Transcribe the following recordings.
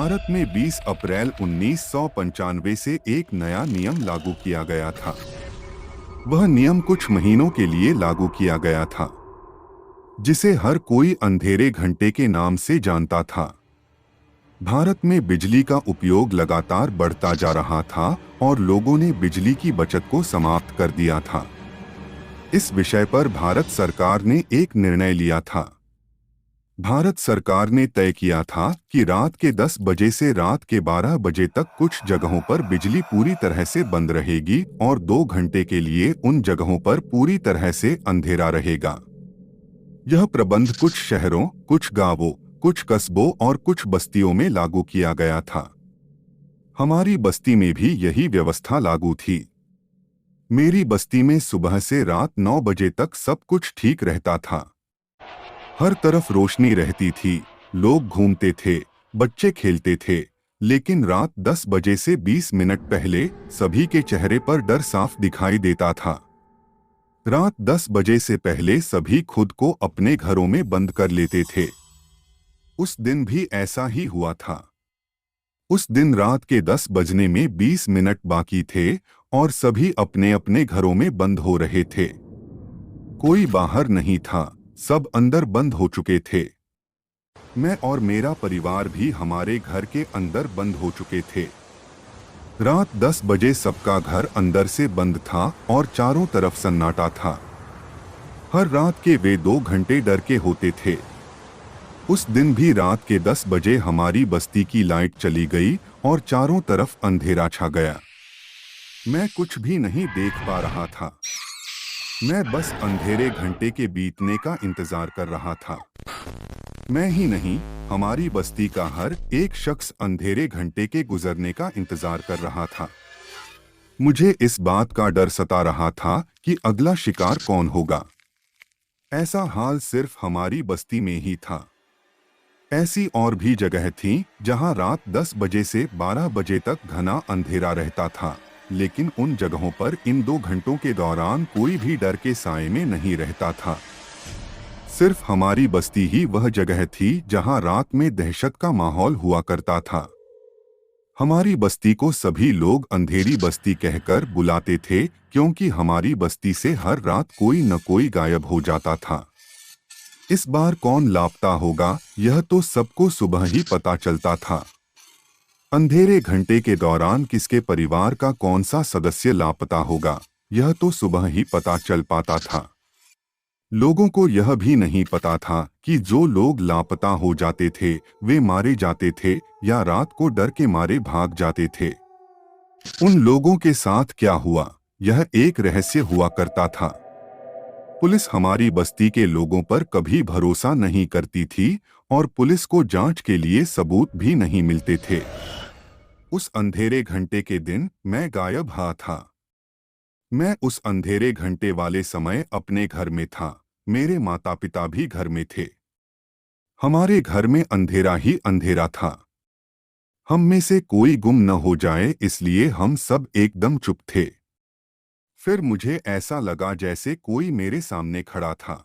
भारत में 20 अप्रैल 1995 से एक नया नियम लागू किया गया था। वह नियम कुछ महीनों के लिए लागू किया गया था, जिसे हर कोई अंधेरे घंटे के नाम से जानता था। भारत में बिजली का उपयोग लगातार बढ़ता जा रहा था और लोगों ने बिजली की बचत को समाप्त कर दिया था। इस विषय पर भारत सरकार ने एक निर्णय लिया था। भारत सरकार ने तय किया था कि रात के 10 बजे से रात के 12 बजे तक कुछ जगहों पर बिजली पूरी तरह से बंद रहेगी और 2 घंटे के लिए उन जगहों पर पूरी तरह से अंधेरा रहेगा। यह प्रबंध कुछ शहरों, कुछ गांवों, कुछ कस्बों और कुछ बस्तियों में लागू किया गया था। हमारी बस्ती में भी यही व्यवस्था लागू थी। मेरी बस्ती में सुबह से रात 9 बजे तक सब कुछ ठीक रहता था। हर तरफ रोशनी रहती थी, लोग घूमते थे, बच्चे खेलते थे, लेकिन रात 10 बजे से 20 मिनट पहले सभी के चेहरे पर डर साफ दिखाई देता था। रात 10 बजे से पहले सभी खुद को अपने घरों में बंद कर लेते थे। उस दिन भी ऐसा ही हुआ था। उस दिन रात के 10 बजने में 20 मिनट बाकी थे और सभी अपने अपने घरों में बंद हो रहे थे। कोई बाहर नहीं था, सब अंदर बंद हो चुके थे। मैं और मेरा परिवार भी हमारे घर के अंदर बंद हो चुके थे। रात 10 बजे सबका घर अंदर से बंद था और चारों तरफ सन्नाटा था। हर रात के वे 2 घंटे डर के होते थे। उस दिन भी रात के 10 बजे हमारी बस्ती की लाइट चली गई और चारों तरफ अंधेरा छा गया। मैं कुछ भी नहीं देख पा रहा था। मैं बस अंधेरे घंटे के बीतने का इंतजार कर रहा था। मैं ही नहीं, हमारी बस्ती का हर एक शख्स अंधेरे घंटे के गुजरने का इंतजार कर रहा था। मुझे इस बात का डर सता रहा था कि अगला शिकार कौन होगा। ऐसा हाल सिर्फ हमारी बस्ती में ही था। ऐसी और भी जगह थीं जहां रात 10 बजे से 12 बजे तक घना अंधेरा रहता था, लेकिन उन जगहों पर इन 2 घंटों के दौरान कोई भी डर के साए में नहीं रहता था। सिर्फ हमारी बस्ती ही वह जगह थी जहां रात में दहशत का माहौल हुआ करता था। हमारी बस्ती को सभी लोग अंधेरी बस्ती कहकर बुलाते थे, क्योंकि हमारी बस्ती से हर रात कोई न कोई गायब हो जाता था। इस बार कौन लापता होगा, यह तो सबको सुबह ही पता चलता था। अंधेरे घंटे के दौरान किसके परिवार का कौन सा सदस्य लापता होगा, यह तो सुबह ही पता चल पाता था। लोगों को यह भी नहीं पता था कि जो लोग लापता हो जाते थे वे मारे जाते थे या रात को डर के मारे भाग जाते थे। उन लोगों के साथ क्या हुआ, यह एक रहस्य हुआ करता था। पुलिस हमारी बस्ती के लोगों पर कभी भरोसा नहीं करती थी और पुलिस को जांच के लिए सबूत भी नहीं मिलते थे। उस अंधेरे घंटे के दिन मैं गायब था। मैं उस अंधेरे घंटे वाले समय अपने घर में था। मेरे माता पिता भी घर में थे। हमारे घर में अंधेरा ही अंधेरा था। हम में से कोई गुम न हो जाए इसलिए हम सब एकदम चुप थे। फिर मुझे ऐसा लगा जैसे कोई मेरे सामने खड़ा था।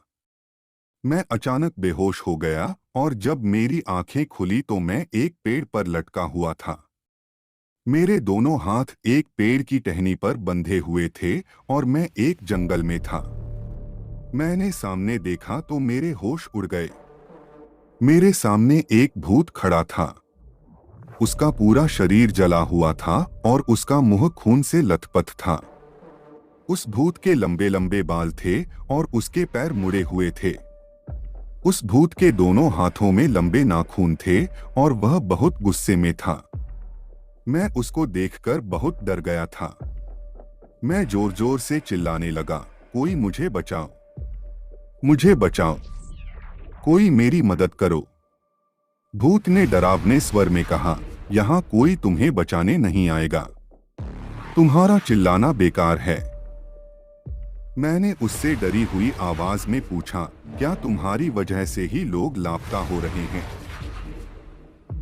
मैं अचानक बेहोश हो गया और जब मेरी आंखें खुली तो मैं एक पेड़ पर लटका हुआ था। मेरे दोनों हाथ एक पेड़ की टहनी पर बंधे हुए थे और मैं एक जंगल में था। मैंने सामने देखा तो मेरे होश उड़ गए। मेरे सामने एक भूत खड़ा था। उसका पूरा शरीर जला हुआ था और उसका मुंह खून से लथपथ था। उस भूत के लंबे लंबे बाल थे और उसके पैर मुड़े हुए थे। उस भूत के दोनों हाथों में लंबे नाखून थे और वह बहुत गुस्से में था। मैं उसको देखकर बहुत डर गया था। मैं जोर जोर से चिल्लाने लगा, कोई मुझे बचाओ, मुझे बचाओ, कोई मेरी मदद करो। भूत ने डरावने स्वर में कहा, यहाँ कोई तुम्हें बचाने नहीं आएगा, तुम्हारा चिल्लाना बेकार है। मैंने उससे डरी हुई आवाज में पूछा, क्या तुम्हारी वजह से ही लोग लापता हो रहे हैं?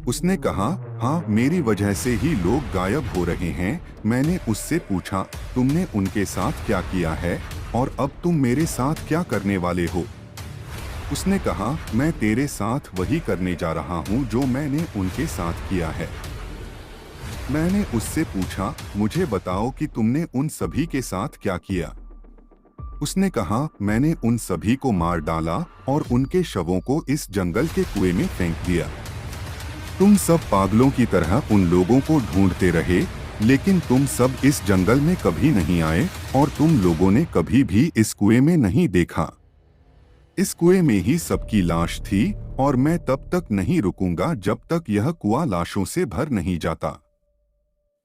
उसने कहा, हाँ, मेरी वजह से ही लोग गायब हो रहे हैं। मैंने उससे पूछा, तुमने उनके साथ क्या किया है और अब तुम मेरे साथ क्या करने वाले हो? उसने कहा, मैं तेरे साथ वही करने जा रहा हूँ जो मैंने उनके साथ किया है। मैंने उससे पूछा, मुझे बताओ कि तुमने उन सभी के साथ क्या किया। उसने कहा, मैंने उन सभी को मार डाला और उनके शवों को इस जंगल के कुएं में फेंक दिया। तुम सब पागलों की तरह उन लोगों को ढूंढते रहे, लेकिन तुम सब इस जंगल में कभी नहीं आए और तुम लोगों ने कभी भी इस कुएं में नहीं देखा। इस कुएं में ही सबकी लाश थी और मैं तब तक नहीं रुकूंगा जब तक यह कुआं लाशों से भर नहीं जाता।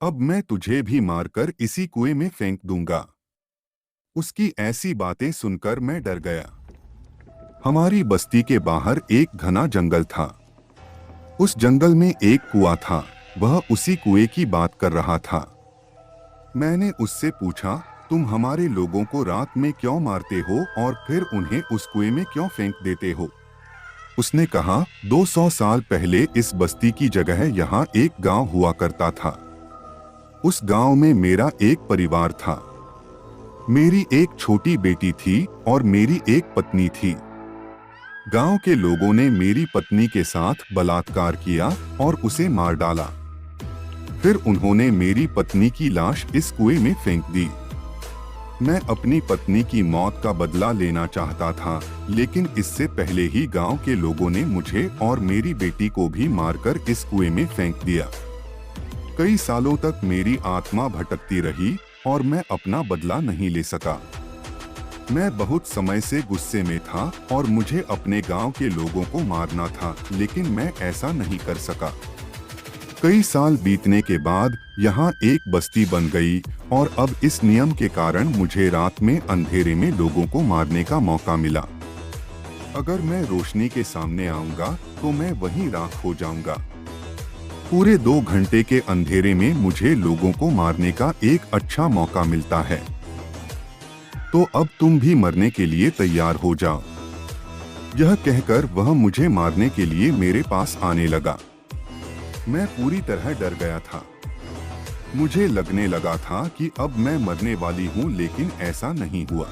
अब मैं तुझे भी मारकर इसी कुएं में फेंक दूंगा। उसकी ऐसी बातें सुनकर मैं डर गया। हमारी बस्ती के बाहर एक घना जंगल था। उस जंगल में एक कुआं था। वह उसी कुएं की बात कर रहा था। मैंने उससे पूछा, तुम हमारे लोगों को रात में क्यों मारते हो और फिर उन्हें उस कुएं में क्यों फेंक देते हो? उसने कहा, 200 साल पहले इस बस्ती की जगह यहाँ एक गांव हुआ करता था। उस गांव में मेरा एक परिवार था। मेरी एक छोटी बेटी थी और मेरी एक पत्नी थी। गांव के लोगों ने मेरी पत्नी के साथ बलात्कार किया और उसे मार डाला। फिर उन्होंने मेरी पत्नी की लाश इस कुएं में फेंक दी। मैं अपनी पत्नी की मौत का बदला लेना चाहता था, लेकिन इससे पहले ही गांव के लोगों ने मुझे और मेरी बेटी को भी मारकर इस कुएं में फेंक दिया। कई सालों तक मेरी आत्मा भटकती रही और मैं अपना बदला नहीं ले सका। मैं बहुत समय से गुस्से में था और मुझे अपने गांव के लोगों को मारना था, लेकिन मैं ऐसा नहीं कर सका। कई साल बीतने के बाद यहाँ एक बस्ती बन गई और अब इस नियम के कारण मुझे रात में अंधेरे में लोगों को मारने का मौका मिला। अगर मैं रोशनी के सामने आऊंगा तो मैं वहीं राख हो जाऊंगा। पूरे 2 घंटे के अंधेरे में मुझे लोगों को मारने का एक अच्छा मौका मिलता है। तो अब तुम भी मरने के लिए तैयार हो जाओ। यह कहकर वह मुझे मारने के लिए मेरे पास आने लगा। मैं पूरी तरह डर गया था। मुझे लगने लगा था कि अब मैं मरने वाली हूँ, लेकिन ऐसा नहीं हुआ।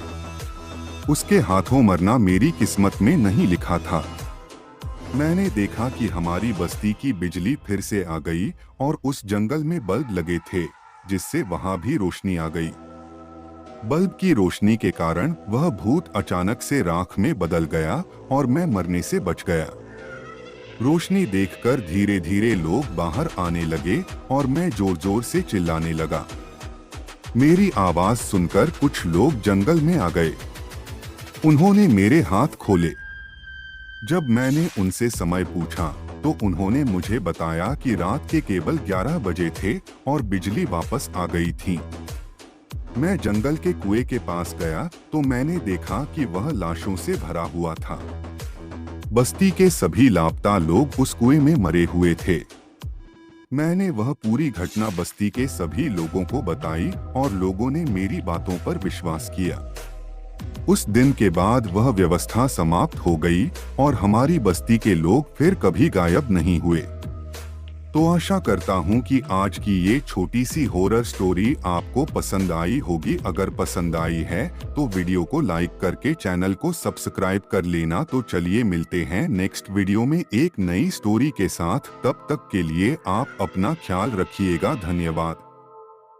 उसके हाथों मरना मेरी किस्मत में नहीं लिखा था। मैंने देखा कि हमारी बस्ती की बिजली फिर से आ गई और उस जंगल में बल्ब लगे थे, जिससे वहां भी रोशनी आ गई। बल्ब की रोशनी के कारण वह भूत अचानक से राख में बदल गया और मैं मरने से बच गया। रोशनी देखकर धीरे धीरे लोग बाहर आने लगे और मैं जोर जोर से चिल्लाने लगा। मेरी आवाज सुनकर कुछ लोग जंगल में आ गए। उन्होंने मेरे हाथ खोले। जब मैंने उनसे समय पूछा तो उन्होंने मुझे बताया कि रात के केवल 11 बजे थे और बिजली वापस आ गई थी। मैं जंगल के कुएं के पास गया तो मैंने देखा कि वह लाशों से भरा हुआ था। बस्ती के सभी लापता लोग उस कुएं में मरे हुए थे। मैंने वह पूरी घटना बस्ती के सभी लोगों को बताई और लोगों ने मेरी बातों पर विश्वास किया। उस दिन के बाद वह व्यवस्था समाप्त हो गई और हमारी बस्ती के लोग फिर कभी गायब नहीं हुए। तो आशा करता हूँ कि आज की ये छोटी सी हॉरर स्टोरी आपको पसंद आई होगी। अगर पसंद आई है तो वीडियो को लाइक करके चैनल को सब्सक्राइब कर लेना। तो चलिए मिलते हैं नेक्स्ट वीडियो में एक नई स्टोरी के साथ। तब तक के लिए आप अपना ख्याल रखिएगा। धन्यवाद।